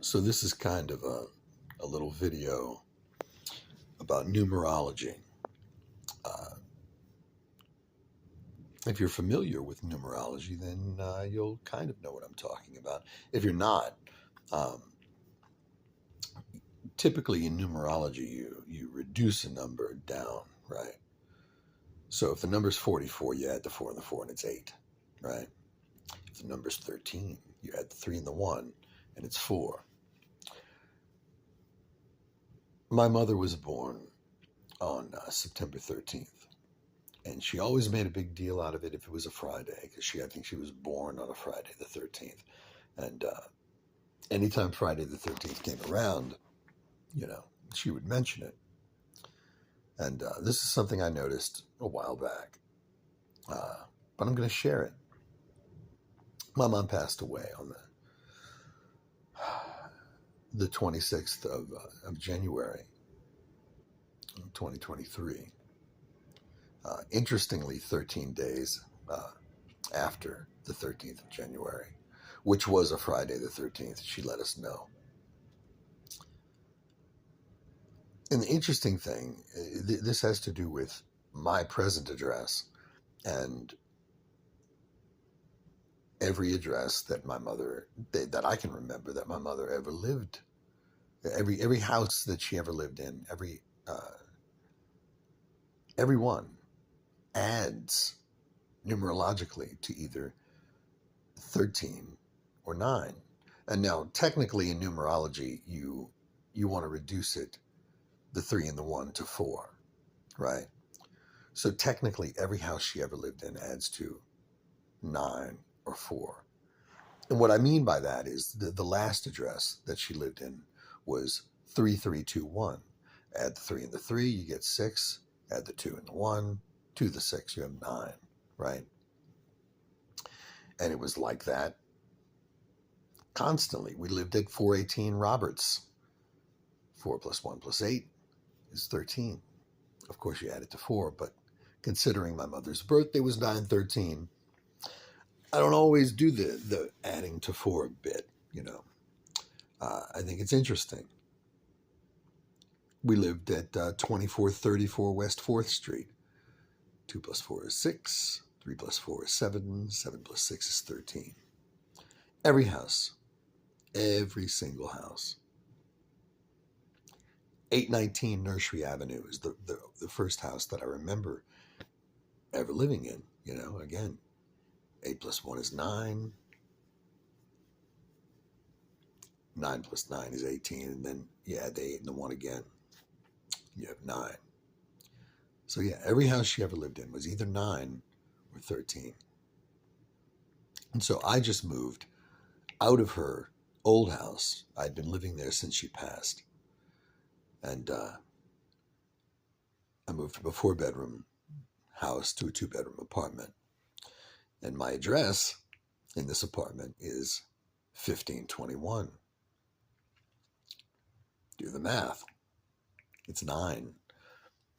So this is kind of a little video about numerology. Uh, if you're familiar with numerology, then you'll kind of know what I'm talking about. If you're not, um, typically in numerology, you reduce a number down, right? So if the number's 44, you add the 4 and the 4, and it's 8, right? If the number's 13, you add the 3 and the 1, and it's 4. My mother was born on September 13th. And she always made a big deal out of it if it was a Friday, because I think she was born on a Friday the 13th. And anytime Friday the 13th came around, she would mention it. And this is something I noticed a while back, but I'm going to share it. My mom passed away on the 26th of January, 2023. Interestingly, 13 days after the 13th of January, which was a Friday the 13th, she let us know. And the interesting thing, this has to do with my present address and every address that my mother, that I can remember that my mother ever lived, every house that she ever lived in, every one adds numerologically to either 13 or 9. And now technically in numerology, you want to reduce it, the 3 and the 1, to 4, right? So technically every house she ever lived in adds to 9 or 4. And what I mean by that is the last address that she lived in was 3321. Add the 3 and the 3, you get 6. Add the 2 and the 1, 2 to the 6, you have 9, right? And it was like that constantly. We lived at 418 Roberts. 4 plus 1 plus 8 is 13. Of course, you add it to 4, but considering my mother's birthday was 9/13, I don't always do the adding to 4 bit, I think it's interesting. We lived at 2434 West 4th Street. 2 plus 4 is 6. 3 plus 4 is 7. 7 plus 6 is 13. Every house. Every single house. 819 Nursery Avenue is the first house that I remember ever living in. Again, 8 plus 1 is 9. 9 plus 9 is 18. And then you add the 8 and the 1 again. You have 9. So yeah, every house she ever lived in was either 9 or 13. And so I just moved out of her old house. I'd been living there since she passed. And I moved from a 4-bedroom house to a 2-bedroom apartment. And my address in this apartment is 1521. Do the math. It's 9.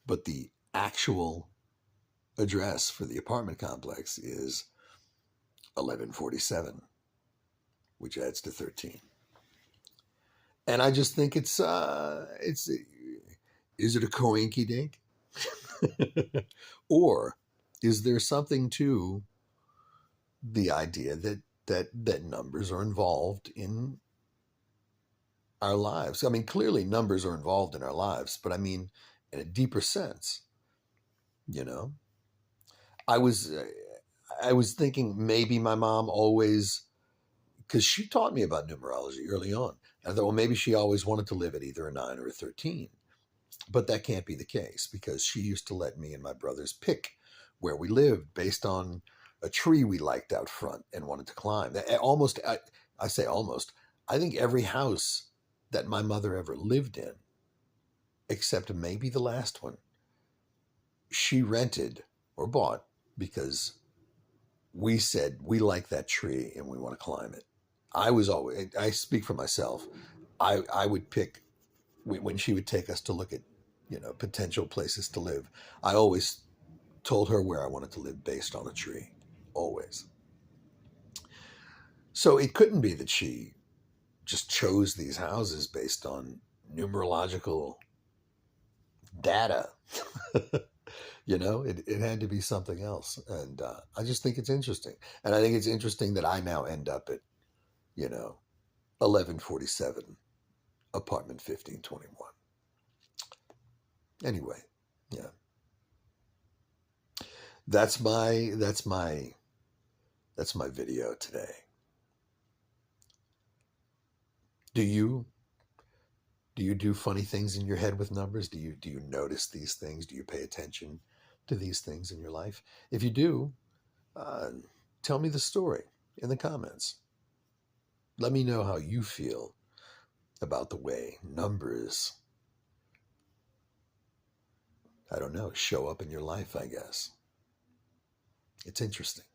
But the actual address for the apartment complex is 1147, which adds to 13. And I just think is it a coinky dink? Or is there something to the idea that numbers are involved in our lives? I mean, clearly numbers are involved in our lives, but I mean, in a deeper sense, I was thinking maybe my mom always, because she taught me about numerology early on. I thought, well, maybe she always wanted to live at either a 9 or a 13. But that can't be the case, because she used to let me and my brothers pick where we lived based on a tree we liked out front and wanted to climb. I say almost, I think every house that my mother ever lived in, except maybe the last one, she rented or bought because we said we like that tree and we want to climb it. I speak for myself, I would pick, when she would take us to look at, potential places to live, I always told her where I wanted to live based on a tree, always. So it couldn't be that she just chose these houses based on numerological data. It had to be something else. And I just think it's interesting. And I think it's interesting that I now end up at, 1147, apartment 1521. Anyway, yeah. That's my video today. Do you do funny things in your head with numbers? Do you notice these things? Do you pay attention to these things in your life? If you do, uh, tell me the story in the comments. Let me know how you feel about the way numbers, I don't know, show up in your life, I guess. It's interesting.